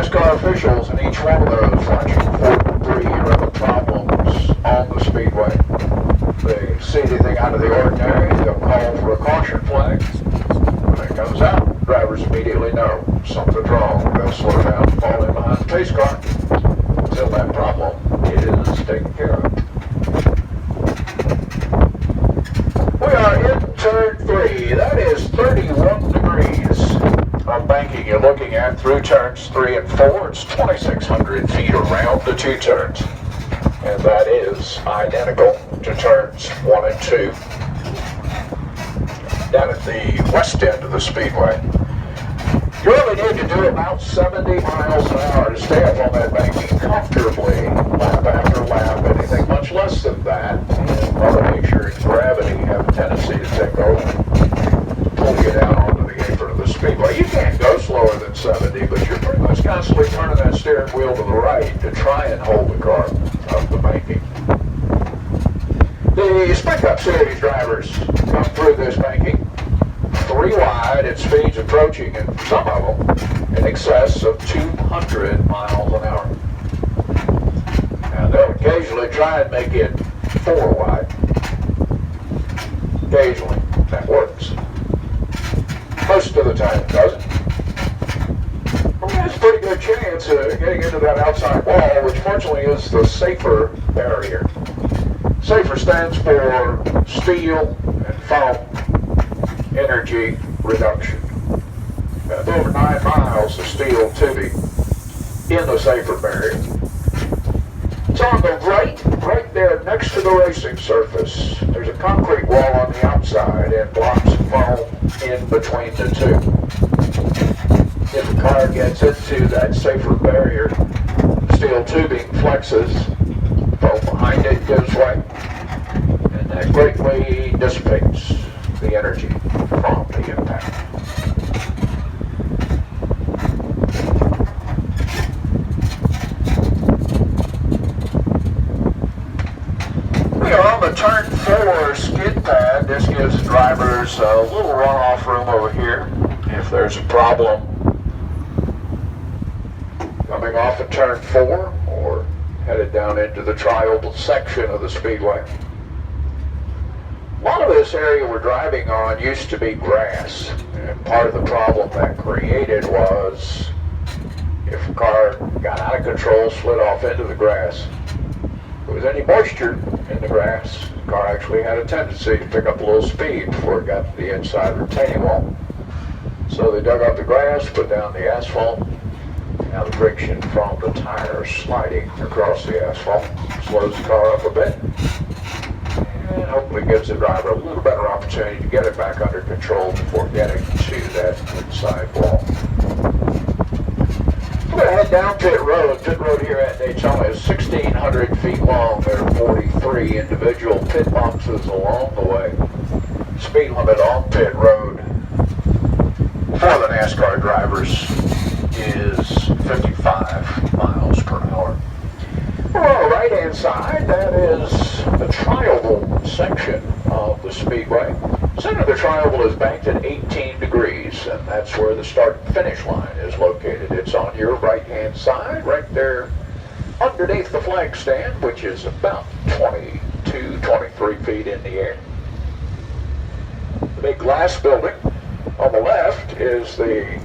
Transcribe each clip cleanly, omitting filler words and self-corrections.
NASCAR officials in each one of those, watching for 3 are the problems on the speedway. They see anything out of the ordinary, they'll call for a caution flag. When it comes out, drivers immediately know something's wrong. They'll slow down, fall in behind the pace car until that problem is taken care of. We are in turn 3. That is 31 degrees of banking you're looking at through turns 3 and 4. It's 2,600 feet around the 2 turns. And that is identical to turns 1 and 2. Down at the west end of the speedway, you really need to do about 70 miles an hour to stay up on that banking comfortably, lap after lap. Anything much less than that, and Mother Nature and gravity have a tendency to take over, pull you down onto the apron of the speedway. You can't go slower than 70, but you're pretty much constantly turning that steering wheel to the right to try and hold the car up the banking. The Spec Up Series drivers come through this banking 3 wide at speeds approaching, and some of them in excess of 200 miles an hour. And they'll occasionally try and make it 4 wide. Occasionally, that works. Most of the time it doesn't. Well, there's a pretty good chance of getting into that outside wall, which fortunately is the safer barrier. SAFER stands for steel and foam energy reduction. Over 9 miles of steel tubing in the SAFER barrier. It's on the right there next to the racing surface. There's a concrete wall on the outside and blocks of foam in between the two. If the car gets into that SAFER barrier, steel tubing flexes, foam behind it gives way, and that greatly dissipates the energy from the impact. We are on the turn 4 skid pad. This gives the drivers a little runoff room over here if there's a problem coming off of turn 4 or headed down into the tri-oval section of the speedway. A lot of this area we're driving on used to be grass, and part of the problem that created was if a car got out of control, slid off into the grass, if there was any moisture in the grass, the car actually had a tendency to pick up a little speed before it got to the inside retaining wall. So they dug up the grass, put down the asphalt. Now the friction from the tires sliding across the asphalt slows the car up a bit, and hopefully gives the driver a little better opportunity to get it back under control before getting to that inside wall. We're going to head down pit road. Pit road here at Daytona is 1,600 feet long. There are 43 individual pit boxes along the way. Speed limit on pit road for the NASCAR drivers is 55 miles per hour. We're on the right-hand side. That is the tri-oval section of the speedway. Center of the tri-oval is banked at 18 degrees, and that's where the start-finish line is located. It's on your right-hand side, right there underneath the flag stand, which is about 22, 23 feet in the air. The big glass building on the left is the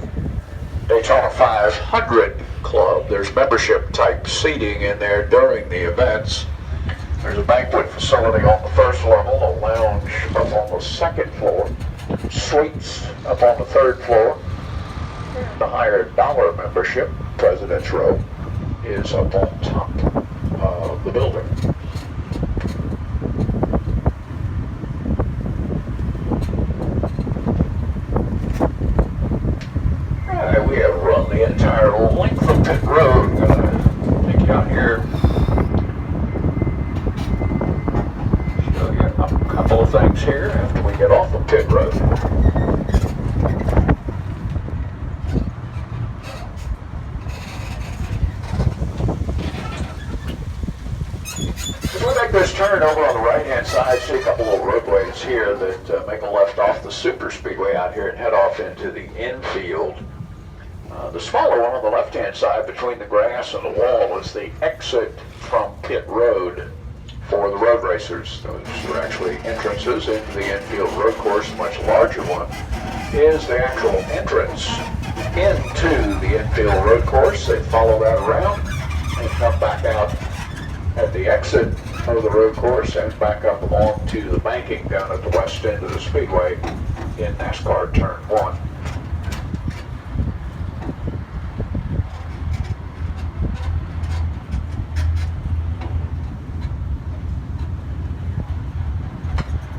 Daytona 500 Club. There's membership-type seating in there during the events. There's a banquet facility on the first level, a lounge up on the second floor, suites up on the third floor. The higher dollar membership, President's Row, is up on top of the building. Alright, we have run the entire length of pit road. I'm gonna take you out here. Show you a couple of things here after we get off the pit road. As we make this turn over on the right-hand side, see a couple of roadways here that make a left off the super speedway out here and head off into the infield. The smaller one on the left-hand side between the grass and the wall is the exit from pit road for the road racers. Those are actually entrances into the infield road course. A much larger one is the actual entrance into the infield road course. They follow that around and come back out at the exit of the road course and back up onto the banking down at the west end of the speedway in NASCAR Turn 1.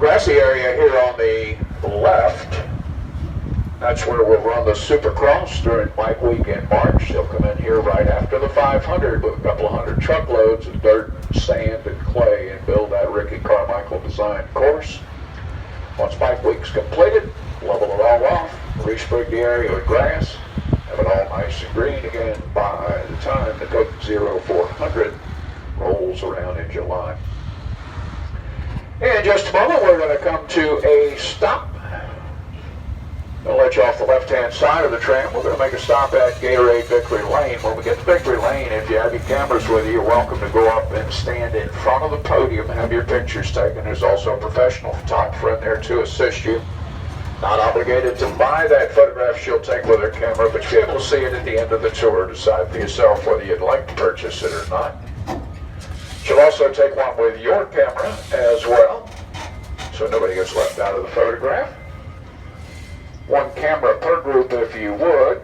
Grassy area here on the left, that's where we'll run the Supercross during Bike Week in March. They'll come in here right after the 500 with a couple of hundred truckloads of dirt, sand, and clay and build that Ricky Carmichael designed course. Once Bike Week's completed, level it all off, resprig the area with grass, have it all nice and green again by the time the Coke 0400 rolls around in July. In just a moment, we're going to come to a stop. I'll let you off the left-hand side of the tram. We're going to make a stop at Gatorade Victory Lane. When we get to Victory Lane, if you have your cameras with you, you're welcome to go up and stand in front of the podium and have your pictures taken. There's also a professional photographer in there to assist you. Not obligated to buy that photograph she'll take with her camera, but you'll be able to see it at the end of the tour. Decide for yourself whether you'd like to purchase it or not. She'll also take one with your camera as well, so nobody gets left out of the photograph. One camera per group if you would.